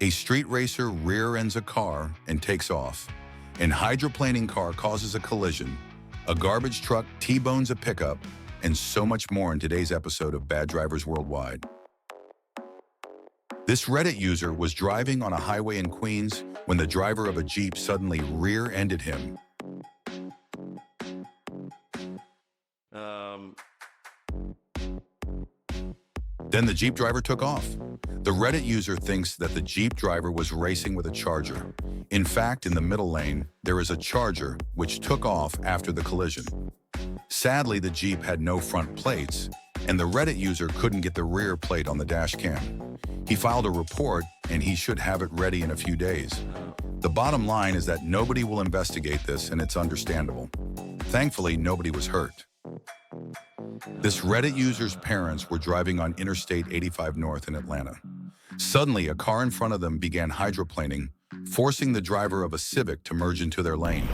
A street racer rear-ends a car and takes off. An hydroplaning car causes a collision. A garbage truck T-bones a pickup, and so much more in today's episode of Bad Drivers Worldwide. This Reddit user was driving on a highway in Queens when the driver of a Jeep suddenly rear-ended him. Then the Jeep driver took off. The Reddit user thinks that the Jeep driver was racing with a Charger. In fact, in the middle lane, there is a Charger which took off after the collision. Sadly, the Jeep had no front plates, and the Reddit user couldn't get the rear plate on the dash cam. He filed a report, and he should have it ready in a few days. The bottom line is that nobody will investigate this, and it's understandable. Thankfully, nobody was hurt. This Reddit user's parents were driving on Interstate 85 North in Atlanta. Suddenly, a car in front of them began hydroplaning, forcing the driver of a Civic to merge into their lane.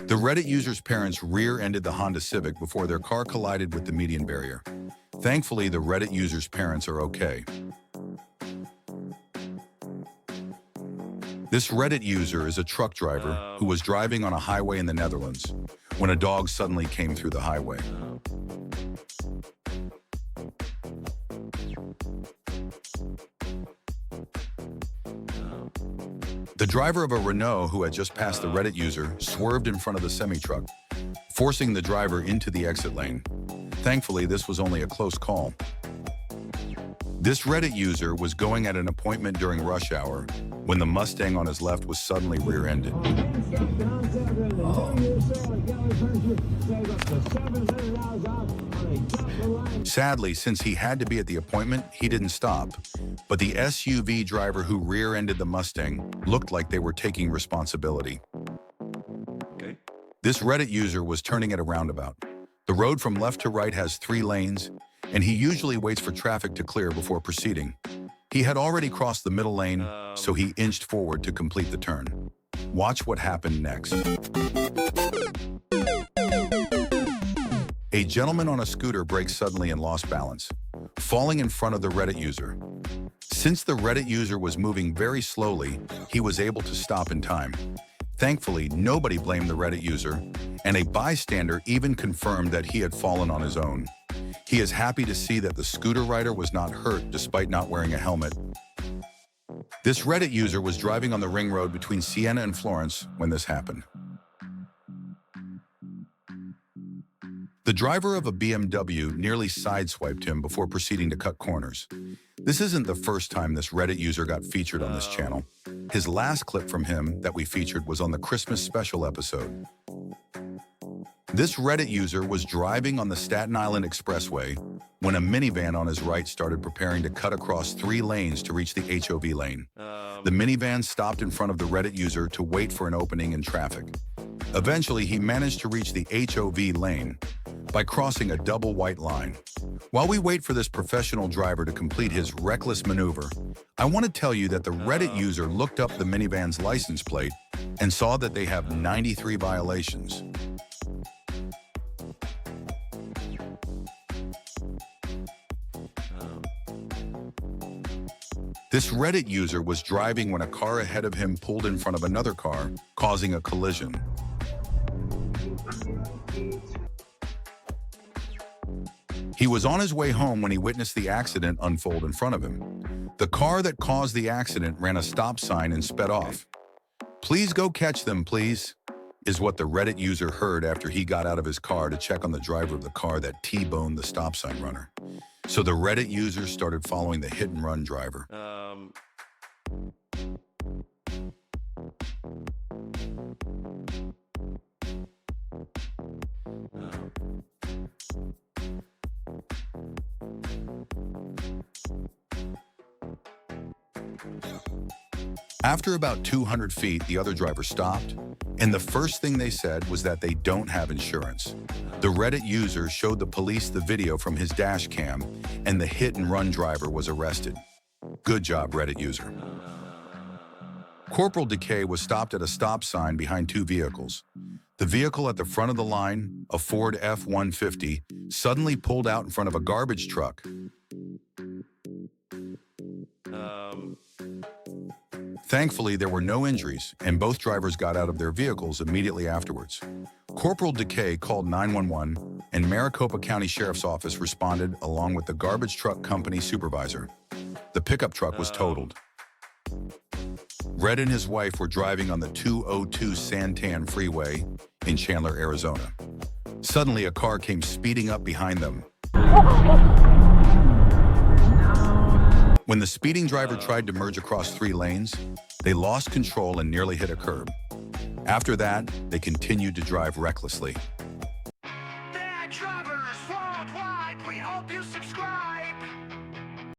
The Reddit user's parents rear-ended the Honda Civic before their car collided with the median barrier. Thankfully, the Reddit user's parents are okay. This Reddit user is a truck driver who was driving on a highway in the Netherlands when a dog suddenly came through the highway. The driver of a Renault who had just passed the Reddit user swerved in front of the semi-truck, forcing the driver into the exit lane. Thankfully, this was only a close call. This Reddit user was going at an appointment during rush hour when the Mustang on his left was suddenly rear-ended. Sadly, since he had to be at the appointment, he didn't stop. But the SUV driver who rear-ended the Mustang looked like they were taking responsibility. This Reddit user was turning at a roundabout. The road from left to right has 3 lanes, and he usually waits for traffic to clear before proceeding. He had already crossed the middle lane, so he inched forward to complete the turn. Watch what happened next. A gentleman on a scooter braked suddenly and lost balance, falling in front of the Reddit user. Since the Reddit user was moving very slowly, he was able to stop in time. Thankfully, nobody blamed the Reddit user, and a bystander even confirmed that he had fallen on his own. He is happy to see that the scooter rider was not hurt despite not wearing a helmet. This Reddit user was driving on the ring road between Siena and Florence when this happened. The driver of a BMW nearly sideswiped him before proceeding to cut corners. This isn't the first time this Reddit user got featured on this channel. His last clip from him that we featured was on the Christmas special episode. This Reddit user was driving on the Staten Island Expressway when a minivan on his right started preparing to cut across 3 lanes to reach the HOV lane. The minivan stopped in front of the Reddit user to wait for an opening in traffic. Eventually, he managed to reach the HOV lane by crossing a double white line. While we wait for this professional driver to complete his reckless maneuver, I want to tell you that the Reddit user looked up the minivan's license plate and saw that they have 93 violations. This Reddit user was driving when a car ahead of him pulled in front of another car, causing a collision. He was on his way home when he witnessed the accident unfold in front of him. The car that caused the accident ran a stop sign and sped off. "Please go catch them, please," is what the Reddit user heard after he got out of his car to check on the driver of the car that T-boned the stop sign runner. So the Reddit user started following the hit-and-run driver. After about 200 feet, the other driver stopped, and the first thing they said was that they don't have insurance. The Reddit user showed the police the video from his dash cam, and the hit-and-run driver was arrested. Good job, Reddit user. CorporalDecay was stopped at a stop sign behind 2 vehicles. The vehicle at the front of the line, a Ford F-150, suddenly pulled out in front of a garbage truck. Thankfully, there were no injuries, and both drivers got out of their vehicles immediately afterwards. CorporalDecay called 911, and Maricopa County Sheriff's Office responded along with the garbage truck company supervisor. The pickup truck was totaled. Red and his wife were driving on the 202 Santan Freeway in Chandler, Arizona. Suddenly, a car came speeding up behind them. When the speeding driver tried to merge across 3 lanes, they lost control and nearly hit a curb. After that, they continued to drive recklessly.